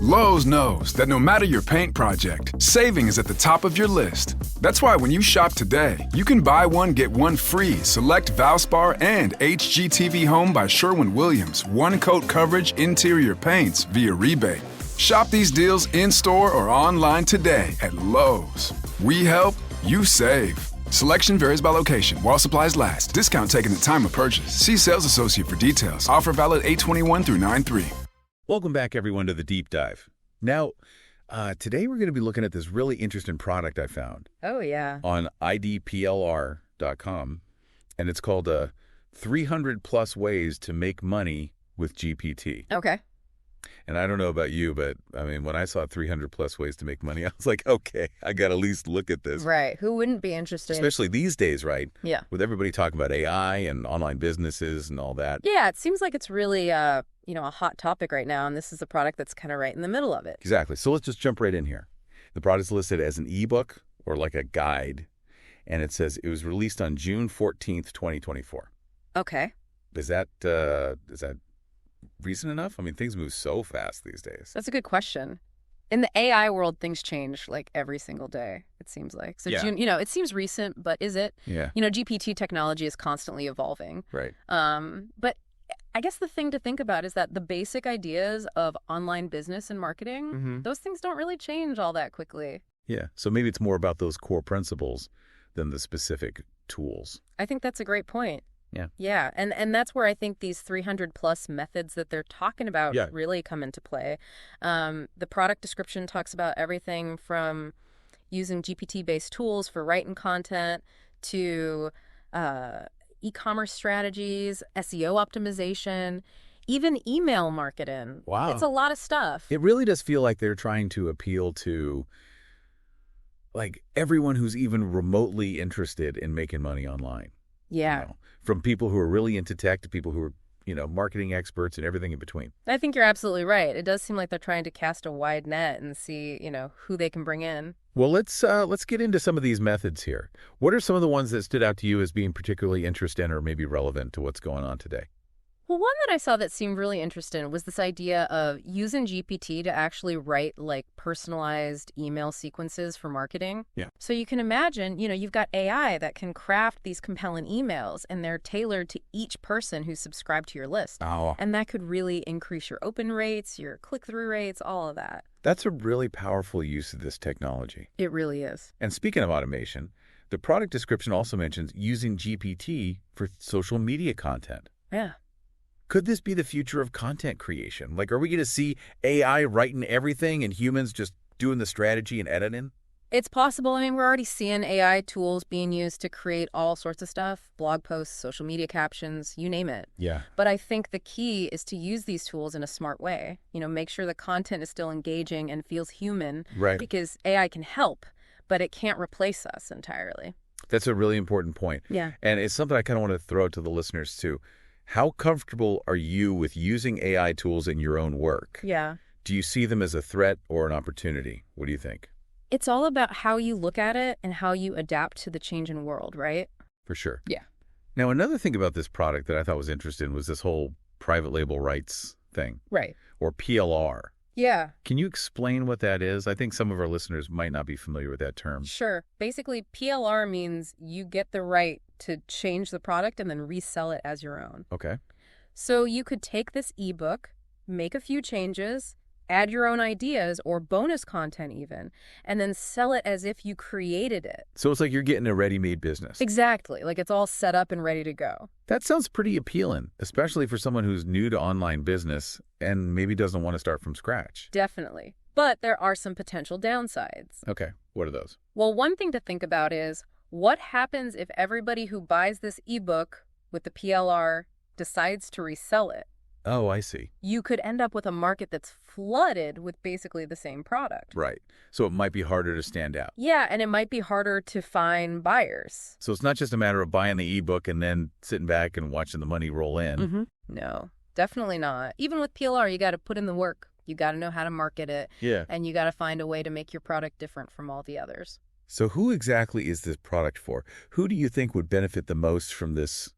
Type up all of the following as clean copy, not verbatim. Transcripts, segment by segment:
Lowe's knows that no matter your paint project, saving is at the top of your list. That's why when you shop today, you can buy one, get one free select Valspar and HGTV Home by Sherwin-Williams one-coat coverage interior paints via rebate. Shop these deals in-store or online today at Lowe's. We help, you save. Selection varies by location. While supplies last. Discount taken at time of purchase. See sales associate for details. Offer valid 8/21 through 9/3. Welcome back, everyone, to the Deep Dive. Now, today we're going to be looking at this really interesting product I found. Oh, yeah. On idplr.com, and it's called 300 Plus Ways to Make Money with GPT. Okay. And I don't know about you, but I mean, when I saw 300 plus ways to make money, I was like, okay, I got to at least look at this. Right. Who wouldn't be interested? Especially these days, right? Yeah. With everybody talking about AI and online businesses and all that. Yeah, it seems like it's really, a hot topic right now, and this is a product that's kind of right in the middle of it. Exactly. So let's just jump right in here. The product's listed as an ebook or like a guide, and it says it was released on June 14th, 2024. Okay. Is that recent enough? I mean, things move so fast these days. That's a good question. In the AI world, things change like every single day, it seems like. So, yeah. June, it seems recent, but is it? Yeah. GPT technology is constantly evolving. Right. But I guess the thing to think about is that the basic ideas of online business and marketing, those things don't really change all that quickly. Yeah. So maybe it's more about those core principles than the specific tools. I think that's a great point. Yeah. Yeah. And that's where I think these 300 plus methods that they're talking about really come into play. The product description talks about everything from using GPT-based tools for writing content to e-commerce strategies, SEO optimization, even email marketing. Wow. It's a lot of stuff. It really does feel like they're trying to appeal to like everyone who's even remotely interested in making money online. Yeah. From people who are really into tech to people who are, marketing experts and everything in between. I think you're absolutely right. It does seem like they're trying to cast a wide net and see, who they can bring in. Well, let's get into some of these methods here. What are some of the ones that stood out to you as being particularly interesting or maybe relevant to what's going on today? Well, one that I saw that seemed really interesting was this idea of using GPT to actually write like personalized email sequences for marketing. Yeah. So you can imagine, you've got AI that can craft these compelling emails and they're tailored to each person who's subscribed to your list. Oh. And that could really increase your open rates, your click-through rates, all of that. That's a really powerful use of this technology. It really is. And speaking of automation, the product description also mentions using GPT for social media content. Yeah. Could this be the future of content creation? Like, are we going to see AI writing everything and humans just doing the strategy and editing? It's possible. I mean, we're already seeing AI tools being used to create all sorts of stuff, blog posts, social media captions, you name it. Yeah. But I think the key is to use these tools in a smart way. Make sure the content is still engaging and feels human. Right. Because AI can help, but it can't replace us entirely. That's a really important point. Yeah. And it's something I kind of want to throw to the listeners, too. How comfortable are you with using AI tools in your own work? Yeah. Do you see them as a threat or an opportunity? What do you think? It's all about how you look at it and how you adapt to the changing world, right? For sure. Yeah. Now, another thing about this product that I thought was interesting was this whole private label rights thing. Right. Or PLR. Yeah. Can you explain what that is? I think some of our listeners might not be familiar with that term. Sure. Basically, PLR means you get the right to change the product and then resell it as your own. Okay. So you could take this ebook, make a few changes, add your own ideas or bonus content even, and then sell it as if you created it. So it's like you're getting a ready-made business. Exactly. Like it's all set up and ready to go. That sounds pretty appealing, especially for someone who's new to online business and maybe doesn't want to start from scratch. Definitely. But there are some potential downsides. Okay. What are those? Well, one thing to think about is what happens if everybody who buys this ebook with the PLR decides to resell it? Oh, I see. You could end up with a market that's flooded with basically the same product. Right. So it might be harder to stand out. Yeah, and it might be harder to find buyers. So it's not just a matter of buying the ebook and then sitting back and watching the money roll in. No, definitely not. Even with PLR, you got to put in the work. You got to know how to market it. Yeah. And you got to find a way to make your product different from all the others. So who exactly is this product for? Who do you think would benefit the most from this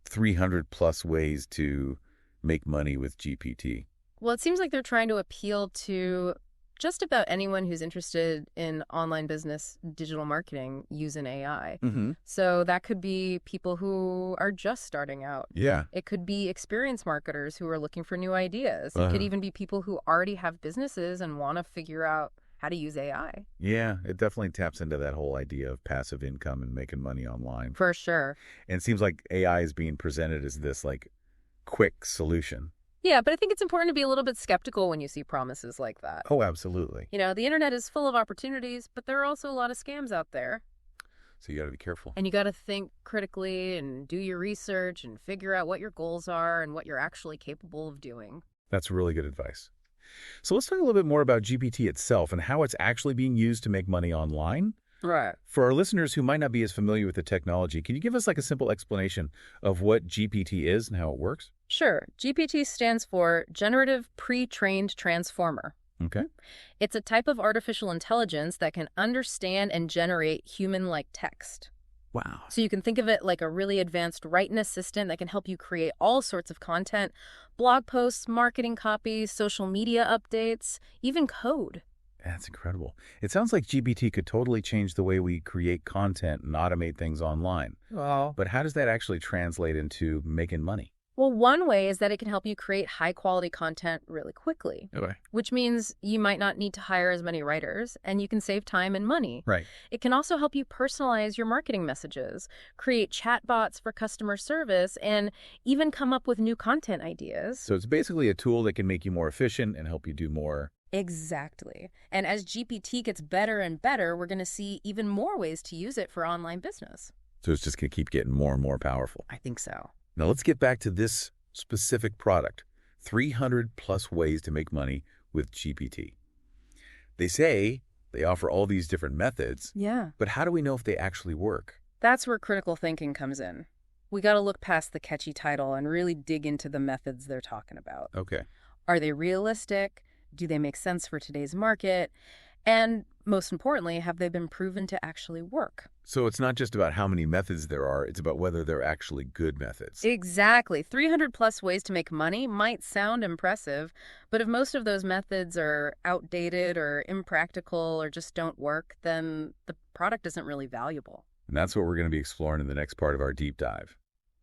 300 plus ways to make money with GPT? Well, it seems like they're trying to appeal to just about anyone who's interested in online business, digital marketing using AI. So that could be people who are just starting out. Yeah. It could be experienced marketers who are looking for new ideas. It could even be people who already have businesses and want to figure out how to use AI. Yeah, it definitely taps into that whole idea of passive income and making money online. For sure. And it seems like AI is being presented as this like quick solution. Yeah, but I think it's important to be a little bit skeptical when you see promises like that. Oh, absolutely. You know, the internet is full of opportunities, but there are also a lot of scams out there. So you got to be careful. And you got to think critically and do your research and figure out what your goals are and what you're actually capable of doing. That's really good advice. So let's talk a little bit more about GPT itself and how it's actually being used to make money online. Right. For our listeners who might not be as familiar with the technology, can you give us like a simple explanation of what GPT is and how it works? Sure. GPT stands for Generative Pre-trained Transformer. Okay. It's a type of artificial intelligence that can understand and generate human-like text. Wow. So you can think of it like a really advanced writing assistant that can help you create all sorts of content, blog posts, marketing copies, social media updates, even code. That's incredible. It sounds like GPT could totally change the way we create content and automate things online. Wow. But how does that actually translate into making money? Well, one way is that it can help you create high-quality content really quickly. Okay. Which means you might not need to hire as many writers, and you can save time and money. Right. It can also help you personalize your marketing messages, create chatbots for customer service, and even come up with new content ideas. So it's basically a tool that can make you more efficient and help you do more. Exactly. And as GPT gets better and better, we're going to see even more ways to use it for online business. So it's just going to keep getting more and more powerful. I think so. Now let's get back to this specific product, 300 plus ways to make money with GPT. They say they offer all these different methods. Yeah. But how do we know if they actually work? That's where critical thinking comes in. We got to look past the catchy title and really dig into the methods they're talking about. Okay. Are they realistic? Do they make sense for today's market? And most importantly, have they been proven to actually work? So it's not just about how many methods there are, it's about whether they're actually good methods. Exactly. 300 plus ways to make money might sound impressive, but if most of those methods are outdated or impractical or just don't work, then the product isn't really valuable. And that's what we're going to be exploring in the next part of our deep dive.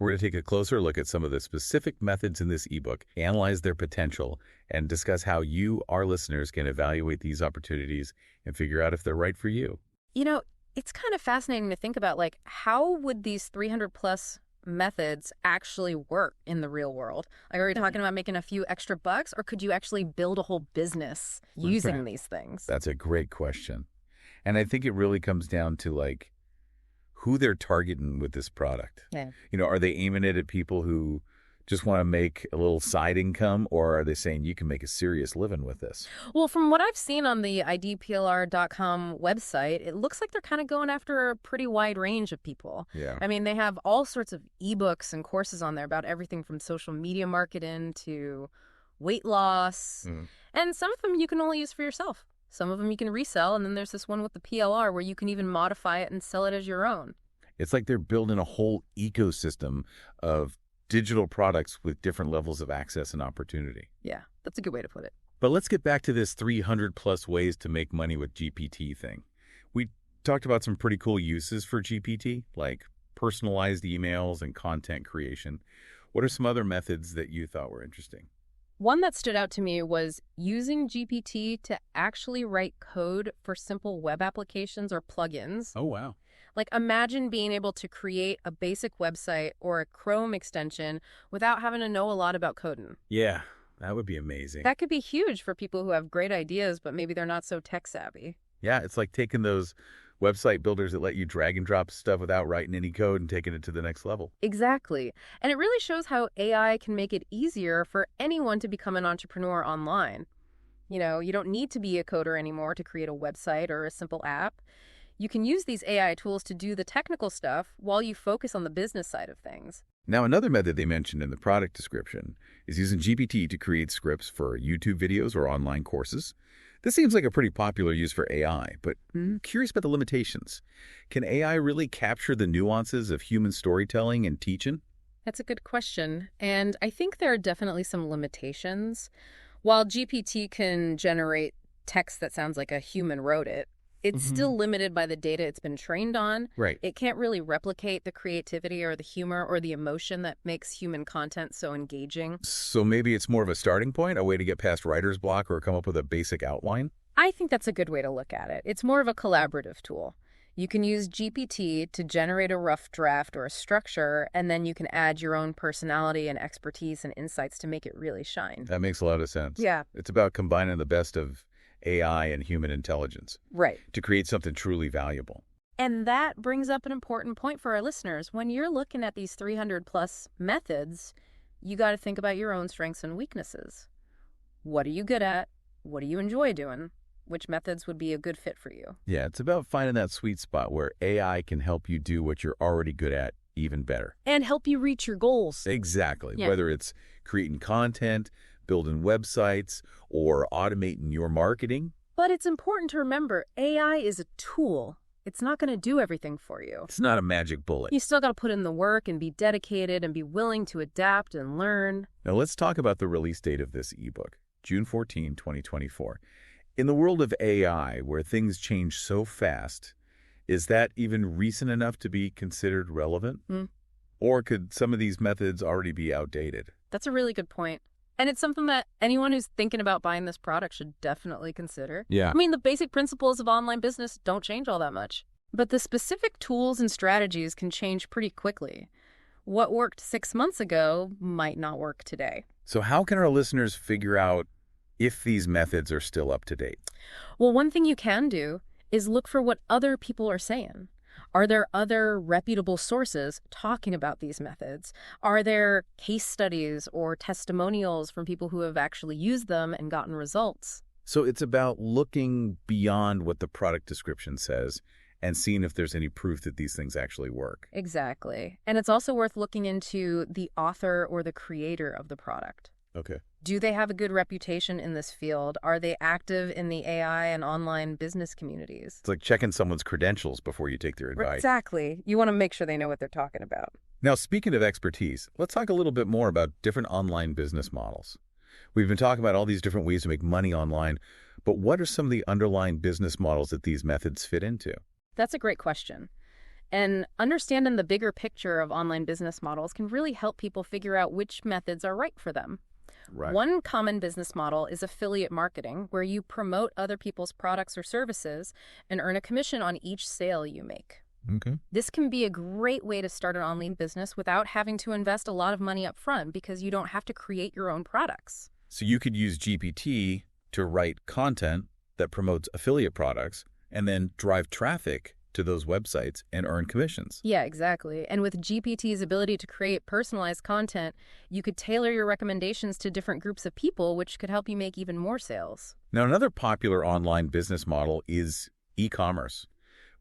We're going to take a closer look at some of the specific methods in this ebook, analyze their potential, and discuss how you, our listeners, can evaluate these opportunities and figure out if they're right for you. You know, it's kind of fascinating to think about, like, how would these 300 plus methods actually work in the real world? Like, are we talking about making a few extra bucks, or could you actually build a whole business using these things? That's a great question. And I think it really comes down to, like, who they're targeting with this product. Yeah. You know, are they aiming it at people who just want to make a little side income, or are they saying you can make a serious living with this? Well, from what I've seen on the idplr.com website, it looks like they're kind of going after a pretty wide range of people. Yeah. I mean, they have all sorts of ebooks and courses on there about everything from social media marketing to weight loss. And some of them you can only use for yourself. Some of them you can resell, and then there's this one with the PLR where you can even modify it and sell it as your own. It's like they're building a whole ecosystem of digital products with different levels of access and opportunity. Yeah, that's a good way to put it. But let's get back to this 300 plus ways to make money with GPT thing. We talked about some pretty cool uses for GPT, like personalized emails and content creation. What are some other methods that you thought were interesting? One that stood out to me was using GPT to actually write code for simple web applications or plugins. Oh, wow. Like, imagine being able to create a basic website or a Chrome extension without having to know a lot about coding. Yeah, that would be amazing. That could be huge for people who have great ideas, but maybe they're not so tech savvy. Yeah, it's like taking those website builders that let you drag and drop stuff without writing any code and taking it to the next level. Exactly. And it really shows how AI can make it easier for anyone to become an entrepreneur online. You know, you don't need to be a coder anymore to create a website or a simple app. You can use these AI tools to do the technical stuff while you focus on the business side of things. Now, another method they mentioned in the product description is using GPT to create scripts for YouTube videos or online courses. This seems like a pretty popular use for AI, but I'm curious about the limitations. Can AI really capture the nuances of human storytelling and teaching? That's a good question. And I think there are definitely some limitations. While GPT can generate text that sounds like a human wrote it, it's still limited by the data it's been trained on. Right. It can't really replicate the creativity or the humor or the emotion that makes human content so engaging. So maybe it's more of a starting point, a way to get past writer's block or come up with a basic outline? I think that's a good way to look at it. It's more of a collaborative tool. You can use GPT to generate a rough draft or a structure, and then you can add your own personality and expertise and insights to make it really shine. That makes a lot of sense. Yeah. It's about combining the best of AI and human intelligence. Right. To create something truly valuable. And that brings up an important point for our listeners. When you're looking at these 300+ methods, you got to think about your own strengths and weaknesses. What are you good at? What do you enjoy doing? Which methods would be a good fit for you? Yeah, it's about finding that sweet spot where AI can help you do what you're already good at even better. And help you reach your goals. Exactly. Yeah. Whether it's creating content, building websites, or automating your marketing. But it's important to remember, AI is a tool. It's not going to do everything for you. It's not a magic bullet. You still got to put in the work and be dedicated and be willing to adapt and learn. Now let's talk about the release date of this ebook, June 14, 2024. In the world of AI, where things change so fast, is that even recent enough to be considered relevant? Or could some of these methods already be outdated? That's a really good point. And it's something that anyone who's thinking about buying this product should definitely consider. Yeah. I mean, the basic principles of online business don't change all that much. But the specific tools and strategies can change pretty quickly. What worked 6 months ago might not work today. So how can our listeners figure out if these methods are still up to date? Well, one thing you can do is look for what other people are saying. Are there other reputable sources talking about these methods? Are there case studies or testimonials from people who have actually used them and gotten results? So it's about looking beyond what the product description says and seeing if there's any proof that these things actually work. Exactly. And it's also worth looking into the author or the creator of the product. Okay. Do they have a good reputation in this field? Are they active in the AI and online business communities? It's like checking someone's credentials before you take their advice. Exactly. You want to make sure they know what they're talking about. Now, speaking of expertise, let's talk a little bit more about different online business models. We've been talking about all these different ways to make money online, but what are some of the underlying business models that these methods fit into? That's a great question. And understanding the bigger picture of online business models can really help people figure out which methods are right for them. Right. One common business model is affiliate marketing, where you promote other people's products or services and earn a commission on each sale you make. Okay. This can be a great way to start an online business without having to invest a lot of money up front because you don't have to create your own products. So you could use GPT to write content that promotes affiliate products and then drive traffic to those websites and earn commissions. Yeah, exactly. And with GPT's ability to create personalized content, you could tailor your recommendations to different groups of people, which could help you make even more sales. Now, another popular online business model is e-commerce,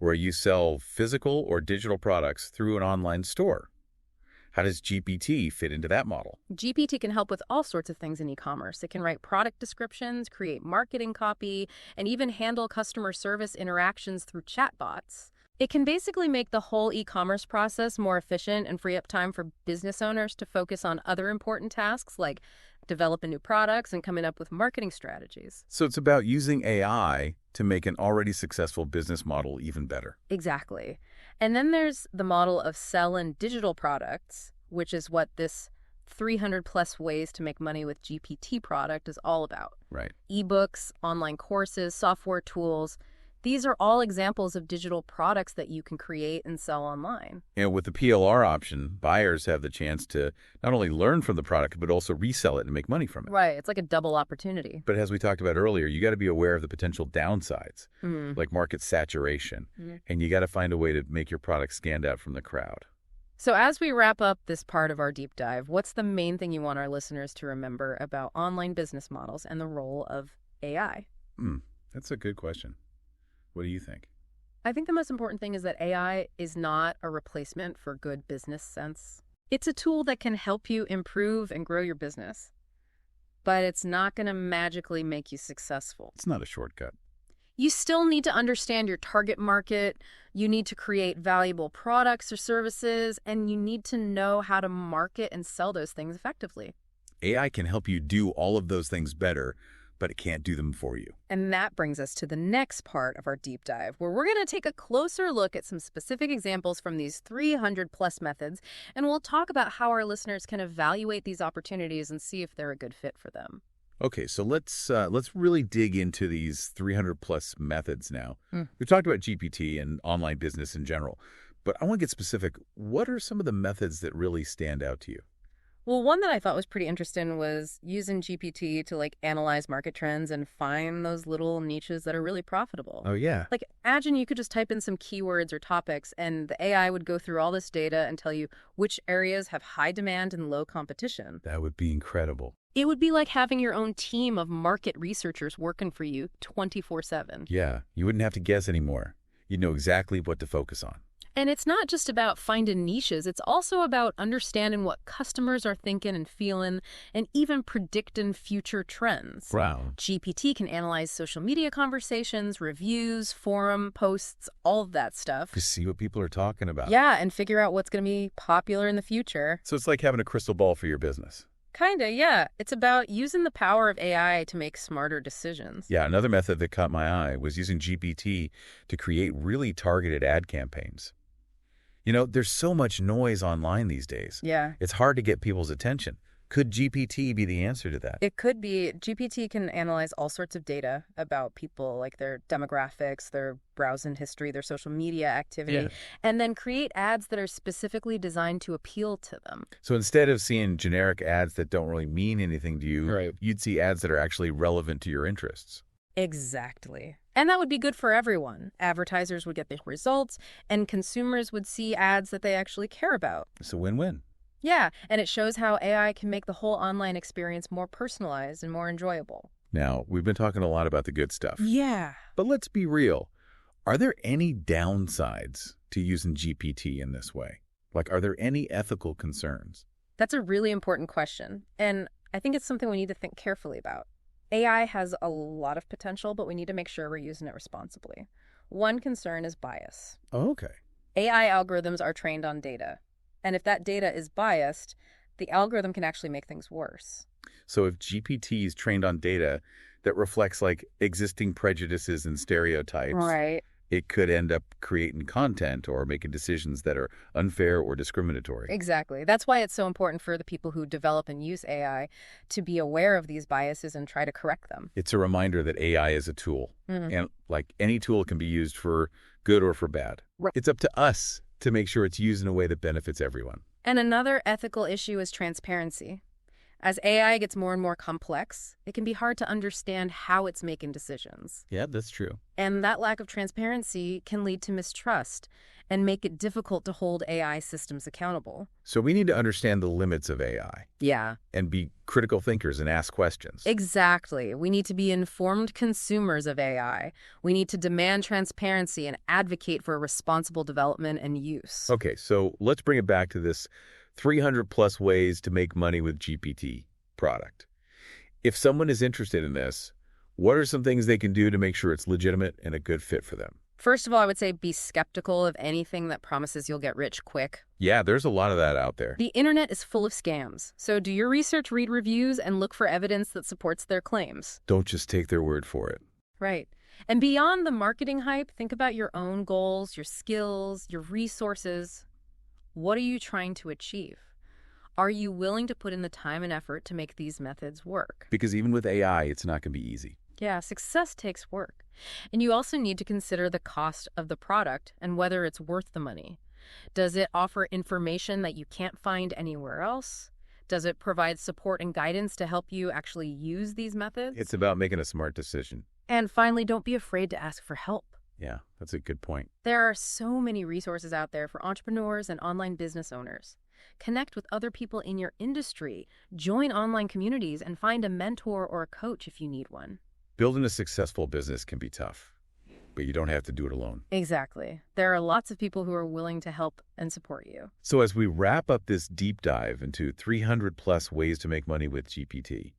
where you sell physical or digital products through an online store. How does GPT fit into that model? GPT can help with all sorts of things in e-commerce. It can write product descriptions, create marketing copy, and even handle customer service interactions through chatbots. It can basically make the whole e-commerce process more efficient and free up time for business owners to focus on other important tasks like developing new products and coming up with marketing strategies. So it's about using AI to make an already successful business model even better. Exactly. And then there's the model of selling digital products, which is what this 300+ ways to make money with GPT product is all about. Right. Ebooks, online courses, software tools. These are all examples of digital products that you can create and sell online. And with the PLR option, buyers have the chance to not only learn from the product, but also resell it and make money from it. Right. It's like a double opportunity. But as we talked about earlier, you got to be aware of the potential downsides, like market saturation, and you got to find a way to make your product stand out from the crowd. So as we wrap up this part of our deep dive, what's the main thing you want our listeners to remember about online business models and the role of AI? That's a good question. What do you think? I think the most important thing is that AI is not a replacement for good business sense. It's a tool that can help you improve and grow your business, but it's not going to magically make you successful. It's not a shortcut. You still need to understand your target market, you need to create valuable products or services, and you need to know how to market and sell those things effectively. AI can help you do all of those things better, but it can't do them for you. And that brings us to the next part of our deep dive, where we're going to take a closer look at some specific examples from these 300+ methods, and we'll talk about how our listeners can evaluate these opportunities and see if they're a good fit for them. Okay, so let's really dig into these 300+ methods now. We've talked about GPT and online business in general, but I want to get specific. What are some of the methods that really stand out to you? Well, one that I thought was pretty interesting was using GPT to analyze market trends and find those little niches that are really profitable. Oh, yeah. Imagine you could just type in some keywords or topics and the AI would go through all this data and tell you which areas have high demand and low competition. That would be incredible. It would be like having your own team of market researchers working for you 24/7. Yeah, you wouldn't have to guess anymore. You'd know exactly what to focus on. And it's not just about finding niches, it's also about understanding what customers are thinking and feeling and even predicting future trends. Wow. GPT can analyze social media conversations, reviews, forum posts, all of that stuff. To see what people are talking about. Yeah, and figure out what's going to be popular in the future. So it's like having a crystal ball for your business. Kinda, yeah. It's about using the power of AI to make smarter decisions. Yeah, another method that caught my eye was using GPT to create really targeted ad campaigns. You know, there's so much noise online these days. Yeah. It's hard to get people's attention. Could GPT be the answer to that? It could be. GPT can analyze all sorts of data about people, like their demographics, their browsing history, their social media activity, and then create ads that are specifically designed to appeal to them. So instead of seeing generic ads that don't really mean anything to you, you'd see ads that are actually relevant to your interests. Exactly. And that would be good for everyone. Advertisers would get the results, and consumers would see ads that they actually care about. It's a win-win. Yeah, and it shows how AI can make the whole online experience more personalized and more enjoyable. Now, we've been talking a lot about the good stuff. Yeah. But let's be real. Are there any downsides to using GPT in this way? Are there any ethical concerns? That's a really important question, and I think it's something we need to think carefully about. AI has a lot of potential, but we need to make sure we're using it responsibly. One concern is bias. Oh, okay. AI algorithms are trained on data. And if that data is biased, the algorithm can actually make things worse. So if GPT is trained on data that reflects existing prejudices and stereotypes, right, it could end up creating content or making decisions that are unfair or discriminatory. Exactly. That's why it's so important for the people who develop and use AI to be aware of these biases and try to correct them. It's a reminder that AI is a tool. And like any tool can be used for good or for bad. Right. It's up to us to make sure it's used in a way that benefits everyone. And another ethical issue is transparency. As AI gets more and more complex, it can be hard to understand how it's making decisions. Yeah, that's true. And that lack of transparency can lead to mistrust and make it difficult to hold AI systems accountable. So we need to understand the limits of AI. Yeah. And be critical thinkers and ask questions. Exactly. We need to be informed consumers of AI. We need to demand transparency and advocate for responsible development and use. Okay, so let's bring it back to this 300+ ways to make money with GPT product. If someone is interested in this, what are some things they can do to make sure it's legitimate and a good fit for them? First of all, I would say be skeptical of anything that promises you'll get rich quick. Yeah, there's a lot of that out there. The internet is full of scams, so do your research, read reviews, and look for evidence that supports their claims. Don't just take their word for it. Right. And beyond the marketing hype, think about your own goals, your skills, your resources. What are you trying to achieve? Are you willing to put in the time and effort to make these methods work? Because even with AI, it's not going to be easy. Yeah, success takes work. And you also need to consider the cost of the product and whether it's worth the money. Does it offer information that you can't find anywhere else? Does it provide support and guidance to help you actually use these methods? It's about making a smart decision. And finally, don't be afraid to ask for help. Yeah, that's a good point. There are so many resources out there for entrepreneurs and online business owners. Connect with other people in your industry, join online communities, and find a mentor or a coach if you need one. Building a successful business can be tough, but you don't have to do it alone. Exactly. There are lots of people who are willing to help and support you. So as we wrap up this deep dive into 300+ ways to make money with GPT,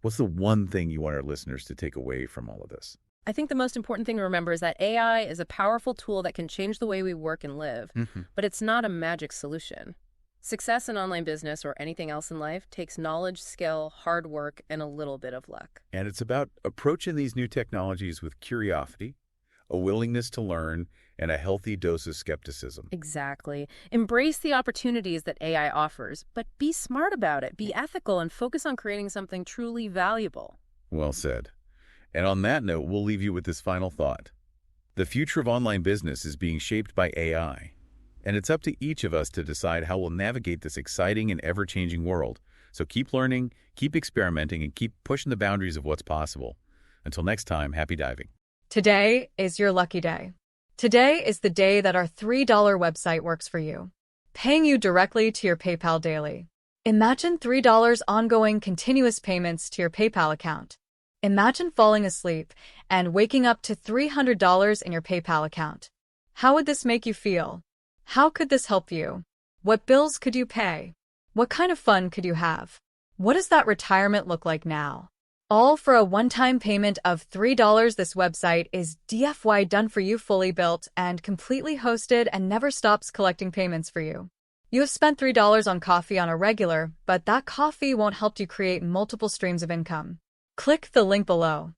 what's the one thing you want our listeners to take away from all of this? I think the most important thing to remember is that AI is a powerful tool that can change the way we work and live, but it's not a magic solution. Success in online business or anything else in life takes knowledge, skill, hard work, and a little bit of luck. And it's about approaching these new technologies with curiosity, a willingness to learn, and a healthy dose of skepticism. Exactly. Embrace the opportunities that AI offers, but be smart about it, be ethical, and focus on creating something truly valuable. Well said. And on that note, we'll leave you with this final thought. The future of online business is being shaped by AI, and it's up to each of us to decide how we'll navigate this exciting and ever-changing world. So keep learning, keep experimenting, and keep pushing the boundaries of what's possible. Until next time, happy diving. Today is your lucky day. Today is the day that our $3 website works for you, paying you directly to your PayPal daily. Imagine $3 ongoing continuous payments to your PayPal account. Imagine falling asleep and waking up to $300 in your PayPal account. How would this make you feel? How could this help you? What bills could you pay? What kind of fun could you have? What does that retirement look like now? All for a one-time payment of $3. This website is DFY done for you, fully built and completely hosted, and never stops collecting payments for you. You have spent $3 on coffee on a regular, but that coffee won't help you create multiple streams of income. Click the link below.